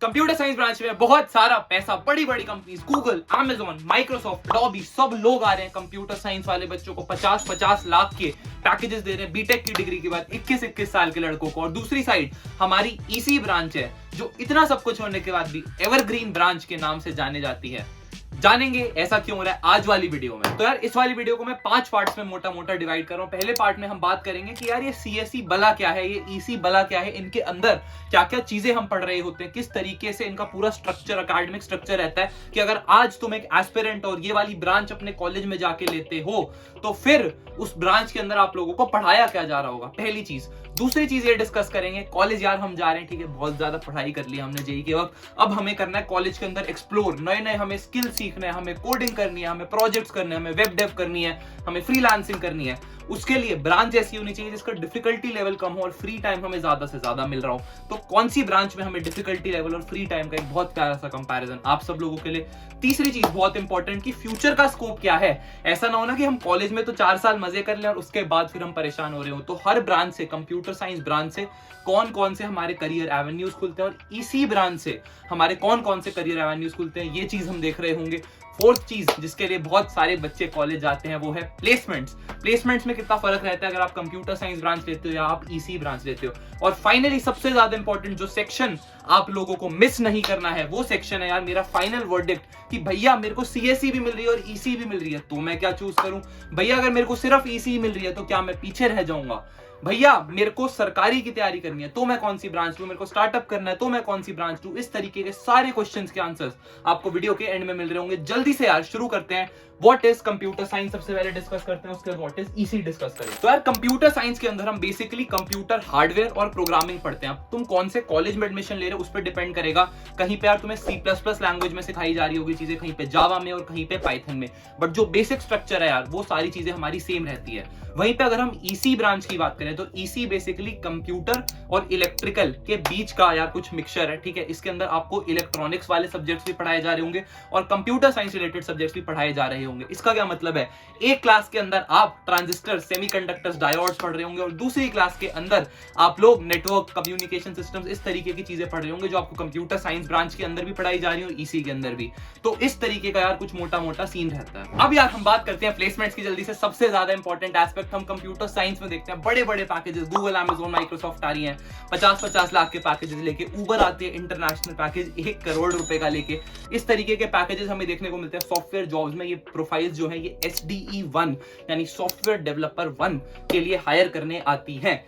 Computer science branch में बहुत सारा पैसा, बड़ी बड़ी companies Google, Amazon, Microsoft, Adobe सब लोग आ रहे हैं कंप्यूटर साइंस वाले बच्चों को 50-50 लाख के पैकेजेस दे रहे हैं बीटेक की डिग्री के बाद 21-21 साल के लड़कों को। और दूसरी साइड हमारी ईसी ब्रांच है जो इतना सब कुछ होने के बाद भी एवरग्रीन ब्रांच के नाम से जाने जाती है। जानेंगे ऐसा क्यों हो रहा है आज वाली वीडियो में। तो यार इस वाली वीडियो को मैं 5 पार्ट्स में मोटा मोटा डिवाइड कर रहा हूं। पहले पार्ट में हम बात करेंगे कि यार ये सीएसई बला क्या है, ये ईसी बला क्या है, इनके अंदर क्या क्या चीजें हम पढ़ रहे होते हैं, किस तरीके से इनका पूरा स्ट्रक्चर, एकेडमिक स्ट्रक्चर रहता है कि अगर आज तुम एक एस्पिरेंट और ये वाली ब्रांच अपने कॉलेज में जाके लेते हो तो फिर उस ब्रांच के अंदर आप लोगों को पढ़ाया क्या जा रहा होगा, पहली चीज। दूसरी चीज ये डिस्कस करेंगे, कॉलेज यार हम जा रहे हैं, ठीक है, बहुत ज्यादा पढ़ाई कर लिया हमने जेईई के वक्त, अब हमें करना है कॉलेज के अंदर एक्सप्लोर, नए नए हमें स्किल सीखने हैं, हमें कोडिंग करनी है, हमें प्रोजेक्ट्स करने हैं, हमें वेब डेव करनी है, हमें फ्रीलांसिंग करनी है। उसके लिए ब्रांच ऐसी होनी चाहिए जिसका डिफिकल्टी लेवल कम हो और फ्री टाइम हमें ज्यादा से ज्यादा मिल रहा हो। तो कौन सी ब्रांच में हमें डिफिकल्टी लेवल और फ्री टाइम का एक बहुत प्यारा सा कंपैरिजन आप सब लोगों के लिए। तीसरी चीज बहुत इंपॉर्टेंट कि फ्यूचर का स्कोप क्या है। ऐसा ना हो ना कि हम कॉलेज में तो 4 साल मजे कर लें और उसके बाद फिर हम परेशान हो रहे हो। तो हर ब्रांच से, कंप्यूटर साइंस ब्रांच से कौन कौन से हमारे करियर एवेन्यूज खुलते हैं और इसी ब्रांच से हमारे कौन कौन से करियर एवेन्यूज खुलते हैं, ये चीज हम देख रहे होंगे। फोर्थ चीज जिसके लिए बहुत सारे बच्चे कॉलेज जाते हैं वो है प्लेसमेंट्स। प्लेसमेंट्स में कितना फर्क रहता है अगर आप कंप्यूटर साइंस ब्रांच लेते हो या आप ईसी ब्रांच लेते हो। और फाइनली सबसे ज्यादा इंपॉर्टेंट जो सेक्शन आप लोगों को मिस नहीं करना है वो सेक्शन है यार मेरा फाइनल वर्डिक्ट कि भैया मेरे को सीएसई भी मिल रही है और ईसी भी मिल रही है तो मैं क्या चूज करूं। भैया अगर मेरे को सिर्फ ईसी मिल रही है तो क्या मैं पीछे रह जाऊंगा। भैया मेरे को सरकारी की तैयारी करनी है तो मैं कौन सी ब्रांच लूं, मेरे को स्टार्टअप करना है तो मैं कौन सी ब्रांच लूं। इस तरीके के सारे क्वेश्चंस के आंसर्स आपको वीडियो के एंड में मिल रहे होंगे। जल्दी से यार शुरू करते हैं। व्हाट इज कंप्यूटर साइंस सबसे पहले डिस्कस करते हैं, उसके बाद व्हाट इज ईसी डिस्कस करें। तो यार कंप्यूटर साइंस के अंदर हम बेसिकली कंप्यूटर हार्डवेयर और प्रोग्रामिंग पढ़ते हैं। अब तुम कौन से कॉलेज में एडमिशन ले रहे हो उस पर डिपेंड करेगा। कहीं पे यार तुम्हें C++ लैंग्वेज में सिखाई जा रही होगी चीजें, कहीं पे जावा में और कहीं पे पाइथन में, बट जो बेसिक स्ट्रक्चर है यार वो सारी चीजें हमारी सेम रहती है। वहीं पे अगर हम ईसी ब्रांच की बात करें तो ईसी बेसिकली कंप्यूटर और इलेक्ट्रिकल के बीच का यार कुछ मिक्सचर है, ठीक है। इसके अंदर आपको इलेक्ट्रॉनिक्स वाले सब्जेक्ट्स भी पढ़ाए जा रहे होंगे और कंप्यूटर साइंस रिलेटेड सब्जेक्ट्स भी पढ़ाए जा रहे होंगे। इसका क्या मतलब है, एक क्लास के अंदर आप ट्रांजिस्टर, सेमीकंडक्टर्स, डायोड्स पढ़ रहे होंगे और दूसरी क्लास के अंदर आप लोग नेटवर्क, कम्युनिकेशन सिस्टम्स, इस तरीके की चीजें पढ़ रहे होंगे जो आपको कंप्यूटर साइंस ब्रांच के अंदर भी पढ़ाई जा रही है और ईसी के अंदर भी। तो इस तरीके का यार कुछ मोटा मोटा सीन रहता है। अब यार हम बात करते हैं प्लेसमेंट्स की जल्दी से। सबसे ज्यादा इंपॉर्टेंट एस्पेक्ट हम कंप्यूटर साइंस में देखते हैं, बड़े बड़े पैकेजेस, गूगल, Amazon, माइक्रोसॉफ्ट आ रही हैं 50-50 लाख के पैकेजेस लेके, उबर आती है इंटरनेशनल पैकेज 1 करोड़ रुपए का लेके। इस तरीके के पैकेजेस हमें देखने को मिलते हैं सॉफ्टवेयर जॉब्स में। ये प्रोफाइल्स जो है ये SDE 1 यानी सॉफ्टवेयर डेवलपर 1 के लिए हायर करने आती हैं।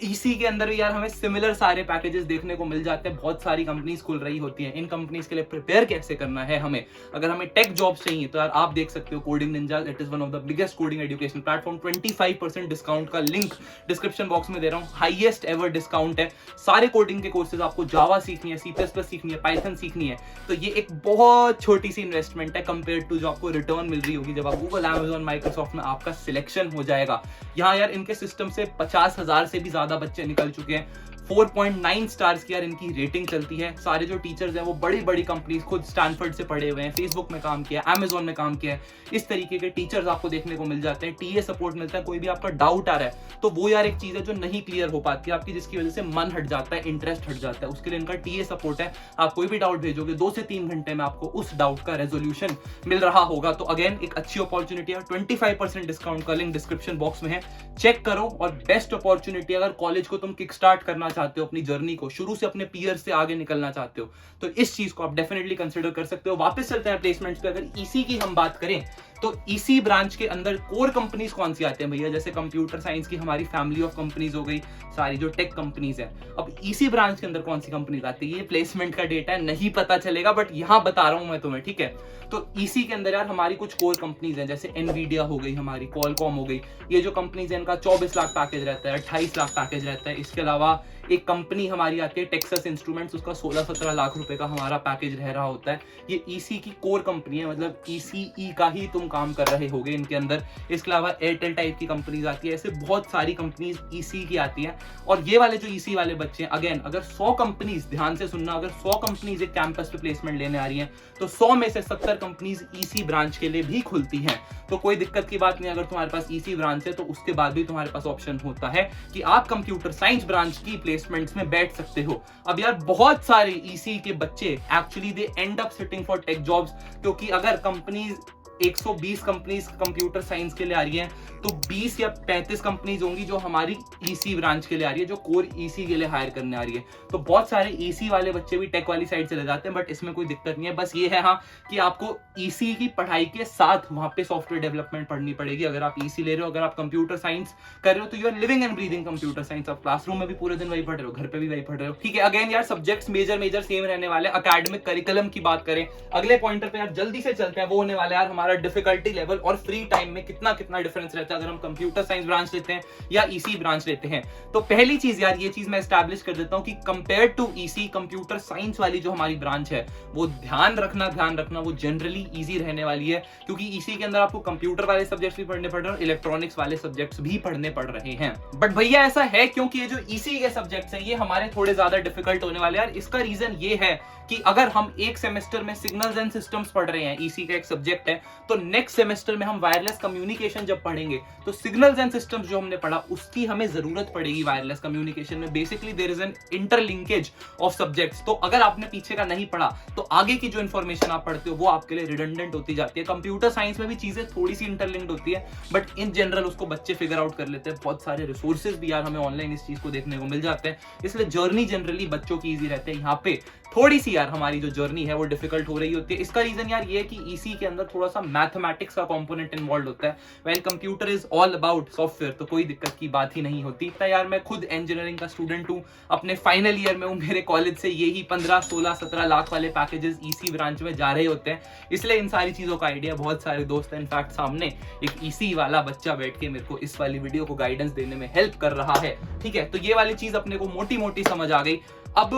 ईसी के अंदर भी यार हमें सिमिलर सारे पैकेजेस देखने को मिल जाते हैं। बहुत सारी कंपनीज खुल रही होती हैं। इन कंपनीज के लिए प्रिपेयर कैसे करना है हमें, अगर हमें टेक जॉब्स चाहिए तो यार आप देख सकते हो coding Ninja, it is one of the biggest coding education platform. 25% discount का लिंक डिस्क्रिप्शन बॉक्स में दे रहा हूं, हाईएस्ट एवर डिस्काउंट है। सारे कोडिंग के कोर्सेज, आपको जावा सीखनी है, C++ सीखनी है, पाइथन सीखनी है, तो ये एक बहुत छोटी सी इन्वेस्टमेंट है कंपेयर टू जो आपको रिटर्न मिल रही होगी जब आप गूगल, Amazon, माइक्रोसॉफ्ट में आपका सिलेक्शन हो जाएगा। यहाँ यार इनके सिस्टम से 50,000 से भी ज्यादा बच्चे निकल चुके हैं। 4.9 स्टार्स की यार इनकी रेटिंग चलती है। सारे जो टीचर्स हैं वो बड़ी बड़ी कंपनीज, खुद स्टैनफोर्ड से पढ़े हुए हैं, फेसबुक में काम किया, Amazon में काम किया है। इस तरीके के टीचर्स आपको देखने को मिल जाते हैं। टीए सपोर्ट मिलता है, कोई भी आपका डाउट आ रहा है तो वो यार एक चीज है जो नहीं क्लियर हो पाती है आपकी, जिसकी वजह से मन हट जाता है, इंटरेस्ट हट जाता है, उसके लिए इनका टीए सपोर्ट है। आप कोई भी डाउट भेजोगे 2 से 3 घंटे में आपको उस डाउट का रेजोल्यूशन मिल रहा होगा। तो अगेन एक अच्छी अपॉर्चुनिटी है। 25% डिस्काउंट का लिंक डिस्क्रिप्शन बॉक्स में है, चेक करो। और बेस्ट अपॉर्चुनिटी, अगर कॉलेज को तुम किक स्टार्ट करना चाहते हो, अपनी जर्नी को शुरू से अपने पीयर से आगे निकलना चाहते हो, तो इस चीज को आप डेफिनेटली कंसीडर कर सकते हो। वापस चलते हैं प्लेसमेंट्स पे। अगर ईसी की हम बात करें तो ईसी ब्रांच के अंदर कोर कंपनीज कौन सी आती हैं भैया, जैसे कंप्यूटर साइंस की हमारी फैमिली ऑफ कंपनीज हो गई, सारी जो टेक कंपनीज है। अब ईसी ब्रांच के अंदर कौन सी कंपनीज आती है, ये प्लेसमेंट का डेटा है, नहीं पता चलेगा, बट यहां बता रहा हूं मैं तुम्हें, ठीक है। तो ईसी के अंदर यार हमारी कुछ कोर कंपनीज हैं, जैसे एनवीडिया हो गई, हमारी कॉलकॉम हो गई। ये जो कंपनीज है इनका 24 लाख पैकेज रहता है, 28 लाख पैकेज रहता है। इसके अलावा एक कंपनी हमारी आती है टेक्सास इंस्ट्रूमेंट्स, उसका 16-17 लाख रुपए का हमारा पैकेज रह रहा होता है। ये ईसी की कोर कंपनी है, मतलब ईसीई का ही तुम काम कर रहे होगे इनके अंदर। इसके अलावा एयरटेल टाइप की कंपनीज आती है, ऐसे बहुत सारी कंपनीज ईसी की आती है। और ये वाले जो ईसी वाले बच्चे हैं, अगेन अगर 100 कंपनीज, ध्यान से सुनना, अगर 100 कंपनीज एक कैंपस पे प्लेसमेंट लेने आ रही हैं तो 100 में से 70 कंपनीज ईसी ब्रांच के लिए भी खुलती हैं। तो कोई दिक्कत की बात नहीं, अगर तुम्हारे पास ईसी ब्रांच है तो उसके बाद भी तुम्हारे पास ऑप्शन होता है कि आप कंप्यूटर साइंस ब्रांच की प्लेसमेंट्स में बैठ सकते हो। अब यार बहुत सारे ईसी के बच्चे actually they and up sitting for tech jobs, क्योंकि अगर कंपनीज 120 कंपनीज कंप्यूटर साइंस के लिए आ रही हैं तो 20 या 35 कंपनीज होंगी जो हमारी ईसी ब्रांच के लिए आ रही है, जो कोर ईसी के लिए हायर करने आ रही है। तो बहुत सारे ईसी वाले बच्चे भी टेक वाली साइड चले जाते हैं, बट इसमें कोई दिक्कत नहीं है। बस ये है हाँ कि आपको ईसी की पढ़ाई के साथ वहां पे सॉफ्टवेयर डेवलपमेंट पढ़नी पड़ेगी। अगर आप ईसी ले रहे हो, अगर आप कंप्यूटर साइंस कर रहे हो, तो you are living and breathing computer science. आप क्लासरूम में भी पूरे दिन वही पढ़ रहे हो, घर पे भी वही पढ़ रहे हो, ठीक है। अगेन यार सब्जेक्ट्स मेजर सेम रहने वाले। अकेडमिक करिकुलम की बात करें अगले पॉइंटर पे यार जल्दी से चलते हैं, वो होने वाला है यार हमारा डिफिकल्टी लेवल और फ्री टाइम में कितना डिफरेंस रहता है अगर हम कंप्यूटर साइंस ब्रांच लेते हैं या ईसी ब्रांच लेते हैं। तो पहली चीज यार ये चीज मैं एस्टैब्लिश कर देता हूं कि compare to EC, computer science वाली जो हमारी ब्रांच है वो ध्यान रखना वो जनरली इजी रहने वाली है, क्योंकि ईसी के अंदर आपको कंप्यूटर वाले सब्जेक्ट्स भी पढ़ने पड़ रहे हैं और इलेक्ट्रॉनिक्स वाले सब्जेक्ट्स भी पढ़ने पड़ रहे हैं। बट भैया ऐसा है क्योंकि ये जो ईसी के सब्जेक्ट्स हैं ये हमारे थोड़े ज्यादा डिफिकल्ट होने वाले हैं यार। इसका रीजन ये है कि अगर हम एक सेमेस्टर में सिग्नल्स एंड सिस्टम्स पढ़ रहे हैं, ईसी का एक सब्जेक्ट है, तो नेक्स्ट सेमेस्टर में हम वायरलेस कम्युनिकेशन जब पढ़ेंगे तो सिग्नल्स एंड सिस्टम्स जो हमने पढ़ा उसकी हमें जरूरत पड़ेगी वायरलेस कम्युनिकेशन में। Basically there is an interlinkage of subjects. तो अगर आपने पीछे का नहीं पढ़ा तो आगे की जो इन्फॉर्मेशन आप पढ़ते हो वो आपके लिए रिडंडेंट होती जाती है। कंप्यूटर साइंस में भी चीजें थोड़ी सी इंटरलिंक्ड होती है, बट इन जनरल उसको बच्चे फिगर आउट कर लेते हैं। बहुत सारे रिसोर्सेज भी यार हमें ऑनलाइन इस चीज को देखने को मिल जाते हैं, इसलिए जर्नी जनरली बच्चों की ईजी रहती है। यहाँ पे थोड़ी सी यार हमारी जो जर्नी है वो डिफिकल्ट हो रही होती है। इसका रीजन यार ये है कि ईसी के अंदर थोड़ा सा मैथमेटिक्स का कंपोनेंट इन्वॉल्व होता है। Well computer is all about software, तो कोई दिक्कत की बात ही नहीं होती। तो यार मैं खुद इंजीनियरिंग का स्टूडेंट हूँ, अपने फाइनल ईयर में हूँ, मेरे कॉलेज से यही 15, 16, 17 लाख वाले पैकेजेस ईसी ब्रांच में जा रहे होते हैं, इसलिए इन सारी चीजों का आइडिया बहुत सारे दोस्त हैं। इनफैक्ट सामने एक ईसी वाला बच्चा बैठ के मेरे को इस वाली वीडियो को गाइडेंस देने में हेल्प कर रहा है, ठीक है। तो ये वाली चीज अपने को मोटी मोटी समझ आ गई। अब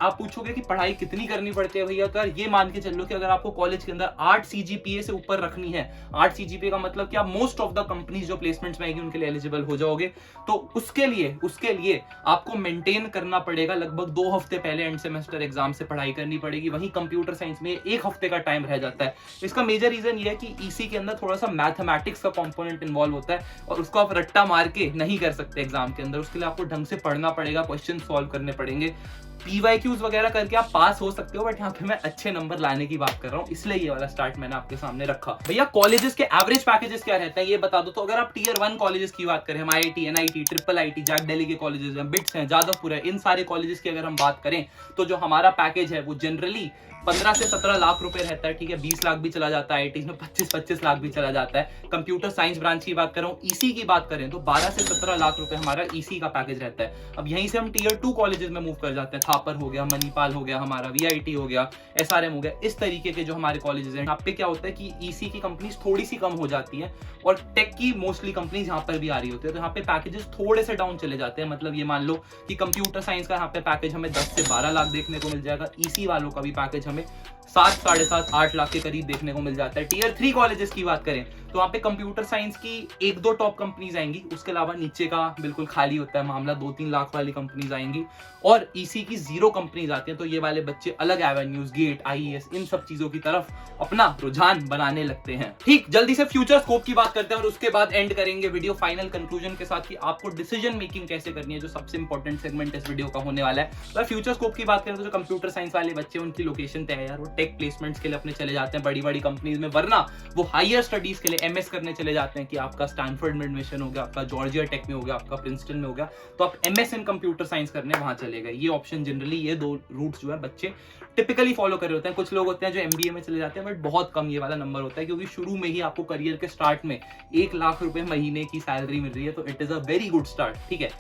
आप पूछोगे कि पढ़ाई कितनी करनी पड़ती है भैया, तो ये मान के चलो कि अगर आपको कॉलेज के अंदर 8 सीजीपीए से ऊपर रखनी है, 8 सीजीपीए का मतलब कि आप मोस्ट ऑफ द कंपनीज जो प्लेसमेंट्स में आएगी उनके लिए एलिजिबल हो जाओगे, तो उसके लिए आपको मेंटेन करना पड़ेगा लगभग 2 हफ्ते पहले एंड सेमेस्टर एग्जाम से पढ़ाई करनी पड़ेगी। वहीं कंप्यूटर साइंस में 1 हफ्ते का टाइम रह जाता है। इसका मेजर रीजन ये है कि ईसी के अंदर थोड़ा सा मैथमेटिक्स का कंपोनेंट इन्वॉल्व होता है और उसको आप रट्टा मार के नहीं कर सकते एग्जाम के अंदर। उसके लिए आपको ढंग से पढ़ना पड़ेगा, क्वेश्चन सॉल्व करने पड़ेंगे, पीवाईक्यूज वगैरह करके आप पास हो सकते हो, बट यहाँ पे मैं अच्छे नंबर लाने की बात कर रहा हूँ, इसलिए ये वाला स्टार्ट मैंने आपके सामने रखा। भैया कॉलेजेस के एवरेज पैकेजेस क्या रहते हैं ये बता दो। तो अगर आप टीयर 1 कॉलेजेस की बात करें, हम IIT, NIT, triple IT, JAC Delhi के कॉलेजेस हैं, बिट्स हैं, जादवपुर है, इन सारे कॉलेजेस की अगर हम बात करें तो जो हमारा पैकेज है वो जनरली 15 से 17 लाख रुपए रहता है, ठीक है। 20 लाख भी चला जाता है, आईटी में 25-25 लाख भी चला जाता है। कंप्यूटर साइंस ब्रांच की बात कर रहा हूँ, ईसी की बात करें तो 12 से 17 लाख रुपए हमारा ईसी का पैकेज रहता है। अब यहीं से हम टीयर 2 कॉलेजेस में मूव कर जाते हैं, थापर हो गया, मणिपाल हो गया, हमारा वीआईटी हो गया, एसआरएम हो गया, इस तरीके के जो हमारे कॉलेजेस हैं। यहाँ पे क्या होता है कि ईसी की कंपनीज थोड़ी सी कम हो जाती है और टेक की मोस्टली कंपनीज यहाँ पर भी आ रही होती है, तो यहाँ पे पैकेजेस थोड़े से डाउन चले जाते हैं। मतलब ये मान लो कि कंप्यूटर साइंस का यहाँ पे पैकेज हमें 10 से 12 लाख देखने को मिल जाएगा, ईसी वालों का भी पैकेज हमें 7, 7.5, 8 लाख के करीब देखने को मिल जाता है। टीयर 3 कॉलेजेस की बात करें तो वहाँ पे कंप्यूटर साइंस की 1-2 टॉप कंपनीज आएंगी, उसके अलावा नीचे का बिल्कुल खाली होता है मामला, 2-3 लाख वाली कंपनीज आएंगी और ईसी की 0 कंपनीज आती हैं। तो ये वाले बच्चे अलग एवेन्यूज, गेट, आईईएस, इन सब चीजों की तरफ अपना रुझान बनाने लगते हैं। ठीक, जल्दी से फ्यूचर स्कोप की बात करते हैं और उसके बाद एंड करेंगे वीडियो फाइनल कंक्लूजन के साथ कि आपको डिसीजन मेकिंग कैसे करनी है, जो सबसे इंपॉर्टेंट सेगमेंट इस वीडियो का होने वाला है। तो फ्यूचर स्कोप की बात करें तो जो कंप्यूटर साइंस वाले बच्चे उनकी लोकेशन तय है यार, वो टेक प्लेसमेंट्स के लिए अपने चले जाते हैं बड़ी बड़ी कंपनीज में, वरना वो हायर स्टडीज के लिए एमएस करने चले जाते हैं कि आपका स्टैनफोर्ड में एडमिशन हो गया, आपका जॉर्जिया टेक में हो गया, आपका प्रिंसटन में हो गया, तो आप एमएस इन कंप्यूटर साइंस करने वहां चले गए। ये ऑप्शन जनरली, ये 2 रूट्स जो है बच्चे टिपिकली फॉलो कर रहे होते हैं। कुछ लोग होते हैं जो एमबीए में चले जाते हैं, बट बहुत कम ये वाला नंबर होता है, क्योंकि शुरू में ही आपको करियर के स्टार्ट में 1 लाख रुपए महीने की सैलरी मिल रही है, तो it is a very good start, ठीक है।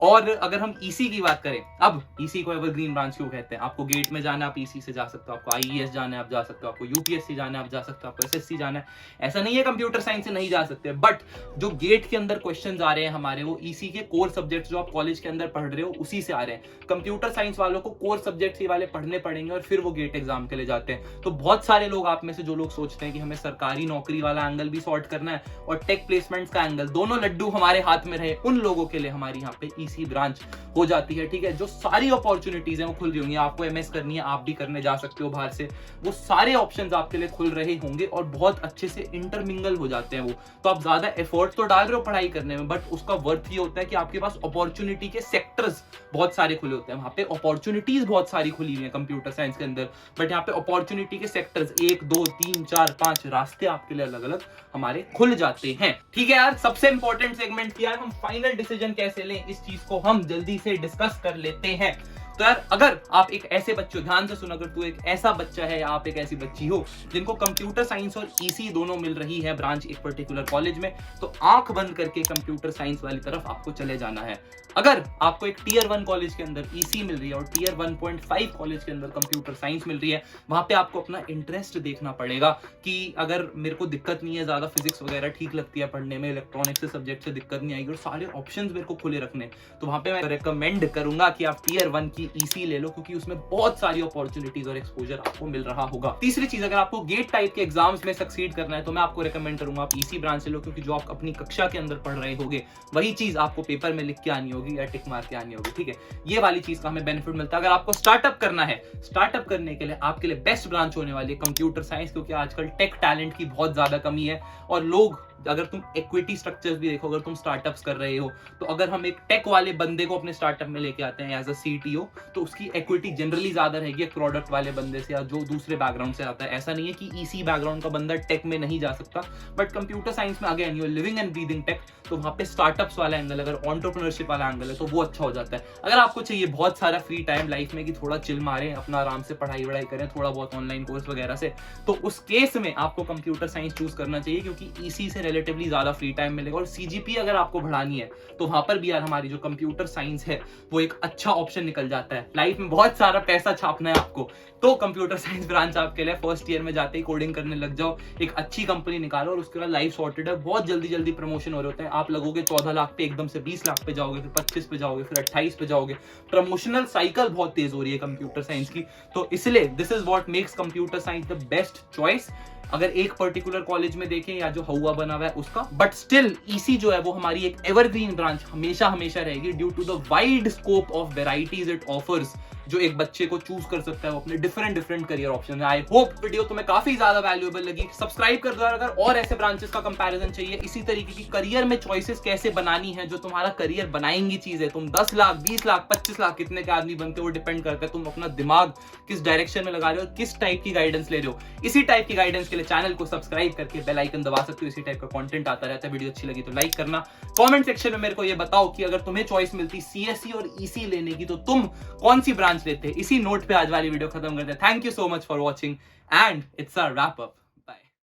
और अगर हम ईसी की बात करें, अब ईसी को एवरग्रीन ब्रांच क्यों कहते हैं? आपको गेट में जाना है, आप ईसी से जा सकते हो, आपको आईईएस जाना है आप जा सकते हो, आपको यूपीएससी जाना है आप जा सकते हो, आपको एसएससी जाना है, ऐसा नहीं है कंप्यूटर साइंस से नहीं जा सकते। बट जो गेट के अंदर क्वेश्चंस आ रहे हैं हमारे, वो ईसी के कोर सब्जेक्ट्स जो आप कॉलेज के अंदर पढ़ रहे हो उसी से आ रहे हैं। कंप्यूटर साइंस वालों को कोर सब्जेक्ट्स वाले पढ़ने पड़ेंगे और फिर वो गेट एग्जाम के लिए जाते हैं। तो बहुत सारे लोग आप में से जो लोग सोचते हैं कि हमें सरकारी नौकरी वाला एंगल भी सॉर्ट करना है और टेक प्लेसमेंट्स का एंगल, दोनों लड्डू हमारे हाथ में रहे, उन लोगों के लिए हमारी यहाँ पे ईसी ब्रांच हो जाती है, ठीक है। जो सारी अपॉर्चुनिटीज है वो खुल रही होंगी, आपको एमएस करनी है आप भी करने जा सकते हो बाहर से, वो सारे ऑप्शंस आपके लिए खुल रहे होंगे और बहुत अच्छे से इंटरमिंगल हो जाते हैं वो। तो आप ज्यादा एफर्ट तो डाल रहे हो पढ़ाई करने में, बट उसका वर्थ ये होता है कि आपके पास अपॉर्चुनिटी के सेक्टर्स बहुत सारे खुले होते हैं। वहां पे अपॉर्चुनिटीज बहुत सारी खुली हुई है कंप्यूटर साइंस के अंदर, बट यहाँ पे अपॉर्चुनिटी के सेक्टर्स 1 2 3 4 5 रास्ते आपके लिए अलग अलग हमारे खुल जाते हैं, ठीक है यार। सबसे इंपॉर्टेंट सेगमेंट किया है, हम फाइनल डिसीजन कैसे लें इस चीज को हम जल्दी से डिस्कस कर लेते हैं। तो यार अगर आप एक ऐसे बच्चे हो, ध्यान से सुनो, अगर तू एक ऐसा बच्चा है या आप एक ऐसी बच्ची हो जिनको कंप्यूटर साइंस और ईसी दोनों मिल रही है ब्रांच एक पर्टिकुलर कॉलेज में, तो आंख बंद करके कंप्यूटर साइंस वाली तरफ आपको चले जाना है। अगर आपको एक टीयर 1 कॉलेज के अंदर ईसी मिल रही है और टीयर 1.5 कॉलेज के अंदर कंप्यूटर साइंस मिल रही है, वहां पे आपको अपना इंटरेस्ट देखना पड़ेगा कि अगर मेरे को दिक्कत नहीं है, ज्यादा फिजिक्स वगैरह ठीक लगती है पढ़ने में, इलेक्ट्रॉनिक्स के सब्जेक्ट से दिक्कत नहीं आएगी और सारे ऑप्शंस मेरे को खुले रखने, तो वहां पे मैं रेकमेंड करूंगा कि आप टीयर 1 की ईसी ले लो, क्योंकि उसमें बहुत सारी अपॉर्चुनिटीज और एक्सपोजर आपको मिल रहा होगा। तीसरी चीज, अगर आपको गेट टाइप के एग्जाम्स में सक्सीड करना है तो मैं आपको रेकमेंड करूंगा आप ईसी ब्रांच ले लो, क्योंकि जो आप अपनी कक्षा के अंदर पढ़ रहे होगे वही चीज आपको पेपर में लिख के आनी होगी या टिक मार के आनी होगी, ठीक है। ये वाली चीज का हमें बेनिफिट मिलता है। अगर आपको स्टार्टअप करना है, स्टार्टअप करने के लिए आपके लिए बेस्ट ब्रांच होने वाली है कंप्यूटर साइंस, क्योंकि आजकल टेक टैलेंट की बहुत ज्यादा कमी है और लोग, अगर तुम इक्विटी स्ट्रक्चर्स भी देखो, अगर तुम स्टार्टअप्स कर रहे हो, तो अगर हम एक टेक वाले बंदे को अपने स्टार्टअप में लेके आते हैं एज अ सीटीओ, तो उसकी इक्विटी जनरली ज्यादा रहेगी एक प्रोडक्ट वाले बंदे से या जो दूसरे बैकग्राउंड से आता है। ऐसा नहीं है कि ईसी बैकग्राउंड का बंदा टेक में नहीं जा सकता, बट कंप्यूटर साइंस में again you are living and breathing tech, तो वहां पे स्टार्टअप्स वाला एंगल, अगर एंटरप्रेन्योरशिप वाला एंगल है तो वो अच्छा हो जाता है। अगर आपको चाहिए बहुत सारा फ्री टाइम लाइफ में कि थोड़ा चिल मारें, अपना आराम से पढ़ाई वढ़ाई करें, थोड़ा बहुत ऑनलाइन कोर्स वगैरह से, तो उस केस में आपको कंप्यूटर साइंस चूज करना चाहिए, क्योंकि ईसी से रिलेटिवली ज्यादा फ्री टाइम मिलेगा। और सीजीपी अगर आपको बढ़ानी है तो वहां पर भी यार हमारी जो कंप्यूटर साइंस है वो एक अच्छा ऑप्शन निकल जाता है। लाइफ में बहुत सारा पैसा छापना है आपको, तो कंप्यूटर साइंस ब्रांच आपके लिए, फर्स्ट ईयर में जाते ही कोडिंग करने लग जाओ, एक अच्छी कंपनी निकालो और उसके बाद लाइफ सॉर्टेड है। बहुत जल्दी जल्दी प्रमोशन हो रहे होते हैं, आप लगोगे 14 लाख पे, एकदम से 20 लाख पे जाओगे, फिर 25 पे जाओगे, फिर 28 पे जाओगे। प्रमोशनल साइकिल बहुत तेज हो रही है कंप्यूटर साइंस की, तो इसलिए this is what makes computer science the best choice. अगर एक पर्टिकुलर कॉलेज में देखें या जो हुआ बना हुआ है उसका, बट स्टिल ईसी जो है वो हमारी एक एवरग्रीन ब्रांच हमेशा हमेशा रहेगी, due to the wide scope of varieties it offers, जो एक बच्चे को चूज कर सकता है वो अपने different career option. I hope video तुम्हें काफी ज्यादा वैल्यूएबल लगी। सब्सक्राइब कर दो अगर और ऐसे ब्रांचेस का कंपैरिजन चाहिए, इसी तरीके की करियर में चॉइसेस कैसे बनानी है जो तुम्हारा करियर बनाएंगी चीजें। तुम 10 लाख 20 लाख 25 लाख कितने के आदमी बनते हो वो डिपेंड करता है तुम अपना दिमाग किस डायरेक्शन में लगा रहे हो, किस टाइप की गाइडेंस ले रहे हो। इसी टाइप की गाइडेंस के लिए चैनल को सब्सक्राइब करके बेल आइकन दबा सकते हो, इसी टाइप का कंटेंट आता रहता है। वीडियो अच्छी लगी तो लाइक करना। कमेंट सेक्शन में मेरे को ये बताओ कि अगर तुम्हें चॉइस मिलती सीएसई और ईसी लेने की तो तुम कौन सी ब्रांच लेते। इसी नोट पे आज वाली वीडियो खत्म करते हैं। Thank you so much for watching and it's a wrap up.